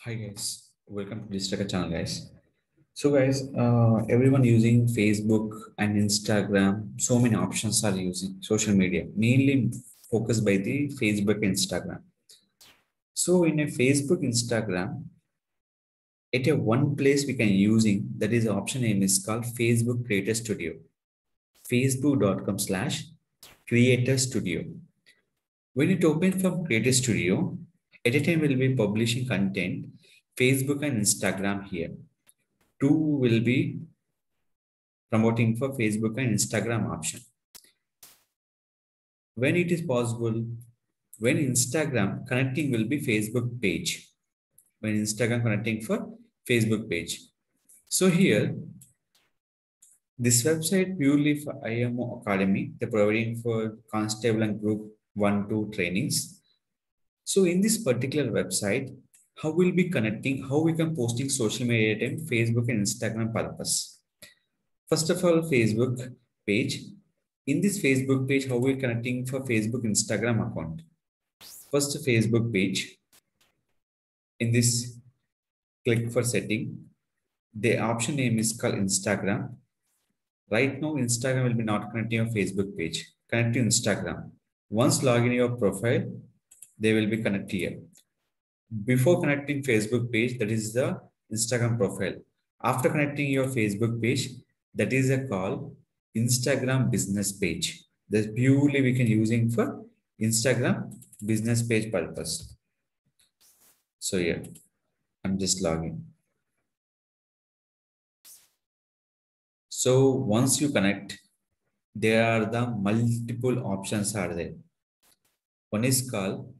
Hi guys, welcome to Digital Rakesh channel guys. So guys, everyone using Facebook and Instagram. So many options are using social media, mainly focused by the Facebook and Instagram. So in a Facebook, Instagram, at a one place we can using that is option name is called Facebook Creator Studio. Facebook.com/Creator Studio. When it opens from Creator Studio, at a time we'll be publishing content, Facebook and Instagram here. Two will be promoting for Facebook and Instagram option. When it is possible, when Instagram connecting will be Facebook page. When Instagram connecting for Facebook page. So here, this website purely for IMO Academy, they're providing for constable and group 1-2 trainings. So in this particular website, how we'll be connecting, how we can posting social media item, Facebook and Instagram purpose. First of all, Facebook page. In this Facebook page, how we're connecting for Facebook, Instagram account. First Facebook page. In this, click for setting. The option name is called Instagram. Right now, Instagram will be not connecting your Facebook page. Connect to Instagram. Once log in your profile, they will be connected here. Before connecting Facebook page, that is the Instagram profile. After connecting your Facebook page, that is a call Instagram business page. That's purely we can using for Instagram business page purpose. So yeah, I'm just logging. So once you connect, there are the multiple options are there. One is called,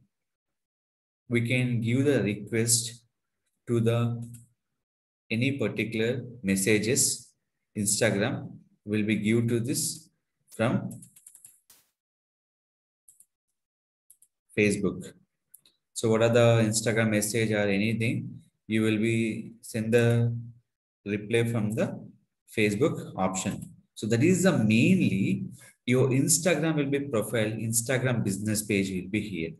we can give the request to the any particular messages. Instagram will be give to this from Facebook. So what are the Instagram message or anything, you will be send the reply from the Facebook option. So that is the mainly your Instagram will be profile, Instagram business page will be here.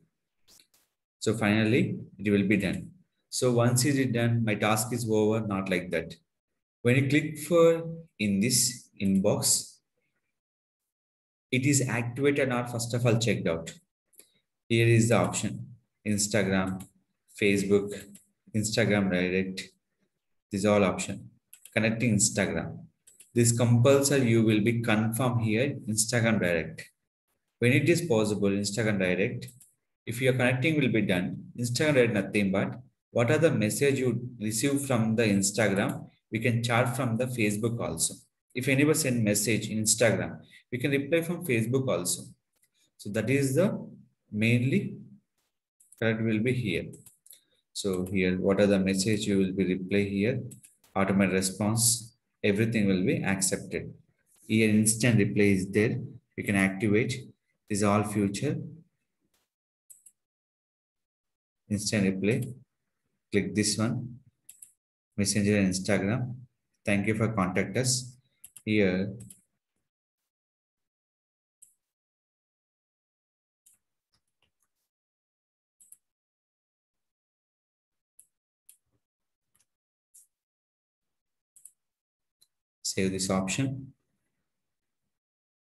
So finally it will be done. So once it is done, my task is over, not like that. When you click for in this inbox, it is activated or first of all checked out. Here is the option Instagram, Facebook, Instagram Direct. This is all option. Connecting Instagram. This compulsory you will be confirm here Instagram Direct. When it is possible, Instagram Direct, if your connecting will be done, Instagram Direct nothing but what are the message you receive from the Instagram, we can chart from the Facebook also. If anybody send message in Instagram, we can reply from Facebook also. So that is the mainly correct will be here. So here, what are the message you will be reply here? Automated response, everything will be accepted. Here instant reply is there. You can activate. This is all future. Instant reply. Click this one. Messenger and Instagram. Thank you for contact us. Here, save this option.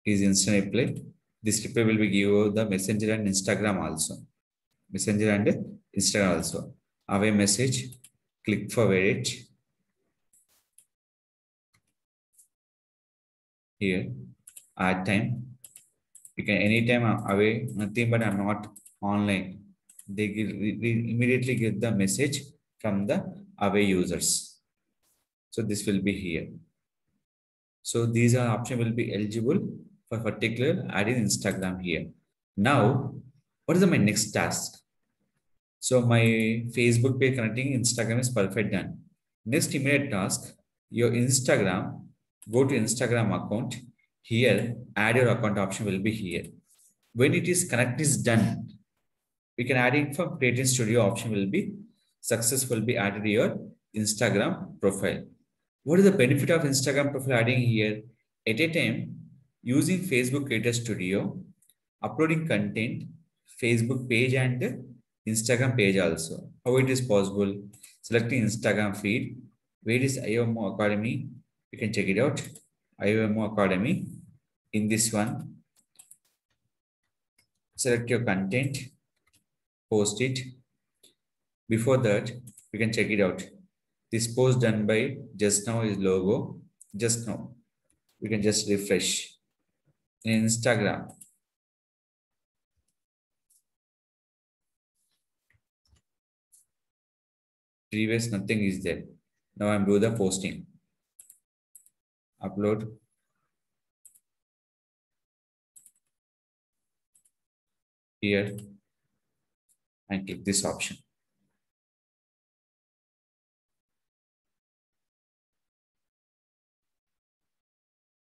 Is instant reply. This reply will be give the messenger and Instagram also. Messenger and Instagram also. Away message. Click for wait. Here, add time. You can anytime away, nothing but I'm not online. They immediately get the message from the away users. So this will be here. So these are option will be eligible for particular adding Instagram here. Now, what is my next task? So my Facebook page connecting Instagram is perfect done. Next immediate task, your Instagram, go to Instagram account. Here, add your account option will be here. When it is connect is done, we can add it from Creative Studio option will be successful be added your Instagram profile. What is the benefit of Instagram profile adding here? At a time, using Facebook Creator Studio, uploading content, Facebook page and Instagram page also. How it is possible? Selecting Instagram feed. Where is IOMO Academy? You can check it out. IOMO Academy. In this one, select your content, post it. Before that, we can check it out. This post done by just now is logo. Just now. We can just refresh. In Instagram, previous nothing is there. Now I'm doing the posting. Upload. Here and click this option.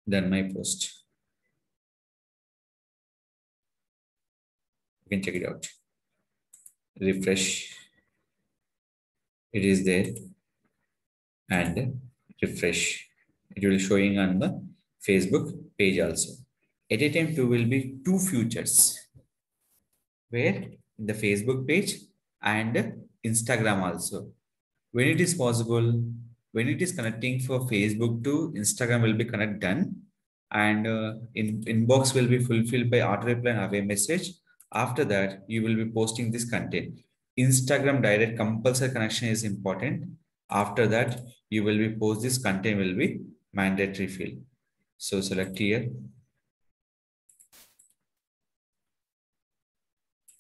Done my post. You can check it out. Refresh. It is there and refresh. It will showing on the Facebook page also. At a time, two will be two futures. Where in the Facebook page and Instagram also. When it is possible, when it is connecting for Facebook to Instagram will be connect done, and in inbox will be fulfilled by auto reply and away message. After that, you will be posting this content. Instagram direct compulsory connection is important. After that, you will be post this content will be mandatory field. So select here.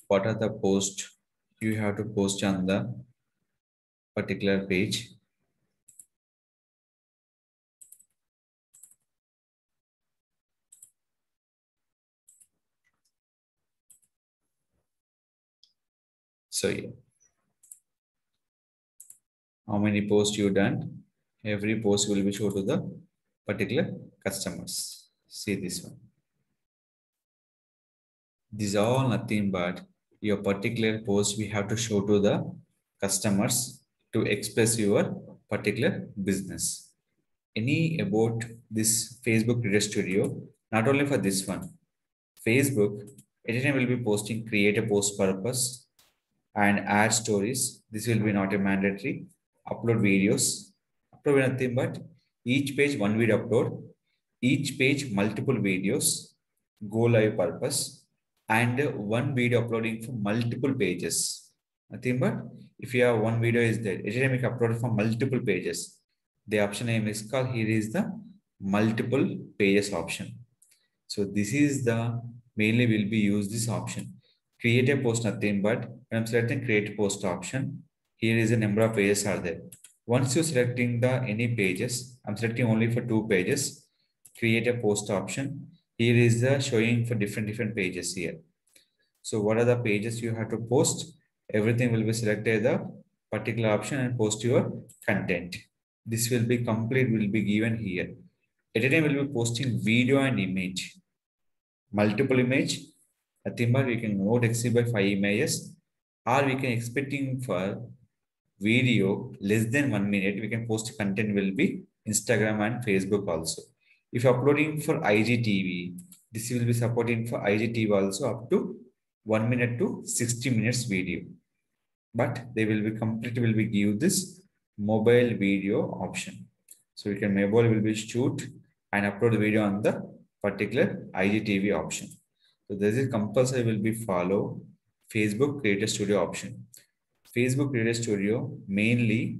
What are the post you have to post on the particular page? So yeah, how many posts you done? Every post will be shown to the particular customers. See this one. These are all nothing but your particular post we have to show to the customers to express your particular business. Any about this Facebook Creator Studio, not only for this one. Facebook, anytime will be posting create a post purpose and add stories. This will be not a mandatory. Upload videos. Upload nothing but each page one video upload, each page multiple videos, go live purpose, and one video uploading for multiple pages. Nothing but if you have one video is there, it will make upload for multiple pages. The option name is called here is the multiple pages option. So this is the mainly will be use this option. Create a post nothing but when I'm selecting create post option, here is a number of pages are there. Once you're selecting the any pages, I'm selecting only for two pages, create a post option. Here is the showing for different pages here. So what are the pages you have to post? Everything will be selected the particular option and post your content. This will be complete will be given here. At a time will be posting video and image. Multiple image. Nothing but we can not exceed by 5 images, or we can expecting for video less than 1 minute. We can post content will be Instagram and Facebook also. If uploading for IGTV, this will be supporting for IGTV also up to 1 minute to 60 minutes video. But they will be complete will be give this mobile video option. So you can mobile will be shoot and upload the video on the particular IGTV option. So this is compulsory will be follow Facebook Creator Studio option. Facebook Creator Studio mainly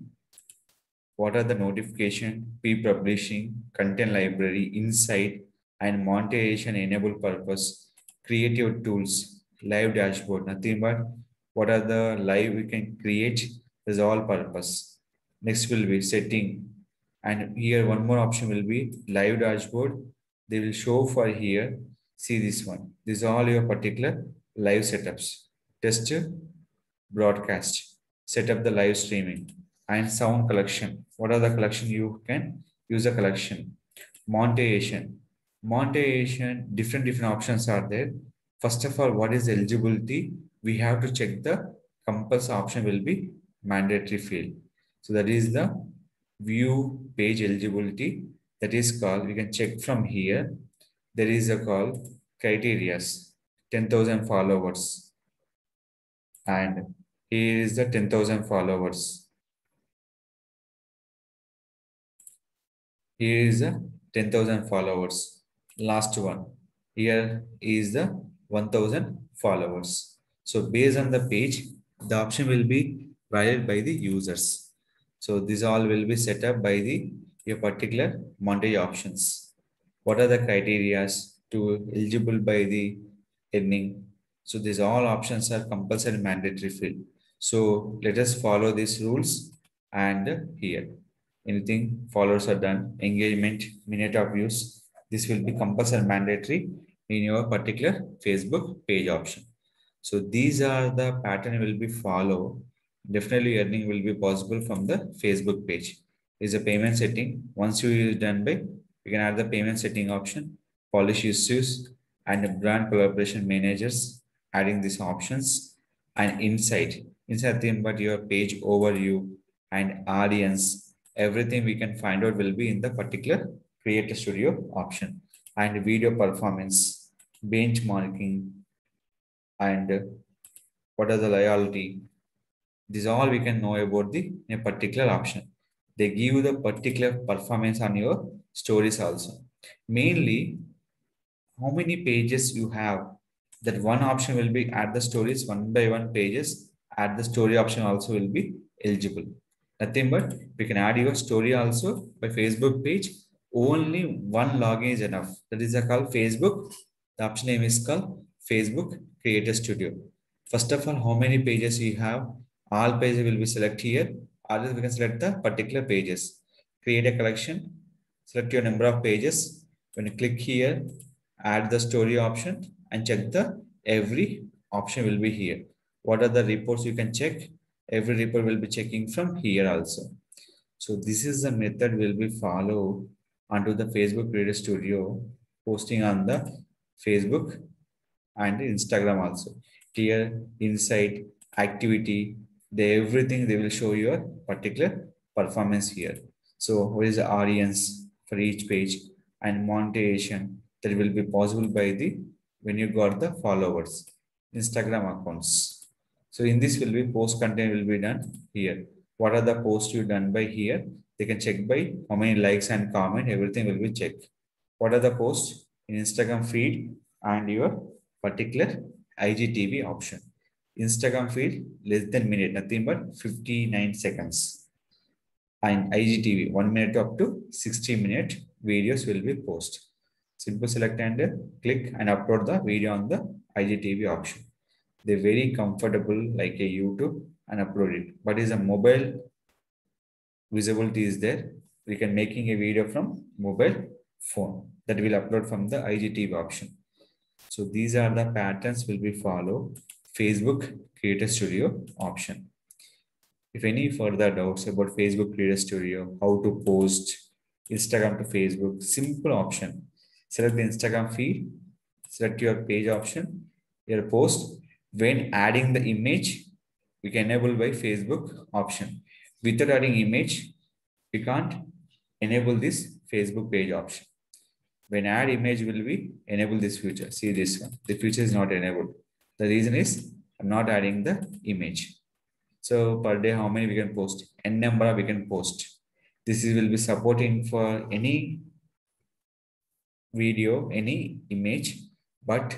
what are the notification, pre-publishing, content library, insight, and monetization enable purpose, creative tools, live dashboard, nothing but what are the live we can create is all purpose. Next will be setting. And here one more option will be live dashboard. They will show for here. See this one. These are all your particular live setups. Test broadcast, set up the live streaming and sound collection. What are the collection you can use a collection? Monetization. Monetization, different options are there. First of all, what is eligibility? We have to check the compulsory option will be mandatory field. So that is the view page eligibility. That is called, we can check from here. There is a call criterias, 10,000 followers and Here is the 10,000 followers. Here is the 10,000 followers. Last one. Here is the 1,000 followers. So based on the page, the option will be valid by the users. So this all will be set up by the your particular montage options. What are the criterias to eligible by the earning? So these all options are compulsory mandatory field. So let us follow these rules and here anything followers are done, engagement, minute of views. This will be compulsory mandatory in your particular Facebook page option. So these are the pattern will be follow. Definitely earning will be possible from the Facebook page. Is a payment setting. Once you is done by, you can add the payment setting option, polish issues, and brand collaboration managers, adding these options and insight. Inside thing but your page overview and audience, everything we can find out will be in the particular Creator Studio option and video performance, benchmarking, and what are the loyalty. This all we can know about the a particular option. They give you the particular performance on your stories also. Mainly, how many pages you have. That one option will be add the stories one by one pages. Add the story option also will be eligible. Nothing but we can add your story also by Facebook page. Only one login is enough. That is called Facebook. The option name is called Facebook Creator Studio. First of all, how many pages you have? All pages will be select here. Others we can select the particular pages. Create a collection. Select your number of pages. When you click here, add the story option and check the every option will be here. What are the reports you can check? Every report will be checking from here also. So this is the method will be follow onto the Facebook Creator Studio, posting on the Facebook and Instagram also. Clear insight, activity, everything they will show your particular performance here. So what is the audience for each page and monetization that will be possible by the when you got the followers, Instagram accounts. So in this will be post content will be done here. What are the posts you done by here? They can check by how many likes and comment, everything will be checked. What are the posts in Instagram feed and your particular IGTV option. Instagram feed less than minute, nothing but 59 seconds. And IGTV 1 minute up to 60-minute videos will be posted. Simple select and click and upload the video on the IGTV option. They're very comfortable like a YouTube and upload it. But is a mobile visibility is there. We can making a video from mobile phone that will upload from the IGTV option. So these are the patterns will be follow Facebook Creator Studio option. If any further doubts about Facebook Creator Studio, how to post Instagram to Facebook, simple option. Select the Instagram feed, select your page option, your post. When adding the image, we can enable by Facebook option. Without adding image, we can't enable this Facebook page option. When add image will be enable this feature. See this one. The feature is not enabled. The reason is I'm not adding the image. So per day, how many we can post? N number we can post. This is will be supporting for any video, any image, but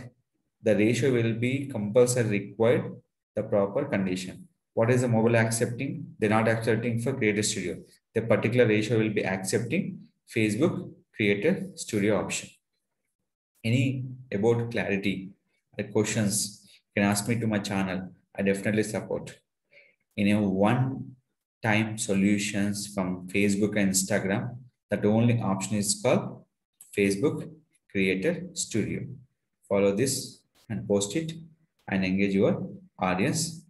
the ratio will be compulsory required the proper condition. What is the mobile accepting? They're not accepting for Creator Studio. The particular ratio will be accepting Facebook Creator Studio option. Any about clarity, questions, you can ask me to my channel. I definitely support. In a one-time solutions from Facebook and Instagram, that only option is called Facebook Creator Studio. Follow this and post it and engage your audience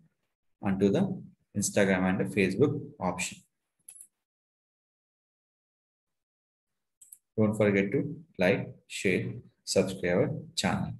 onto the Instagram and the Facebook option. Don't forget to like, share, subscribe our channel.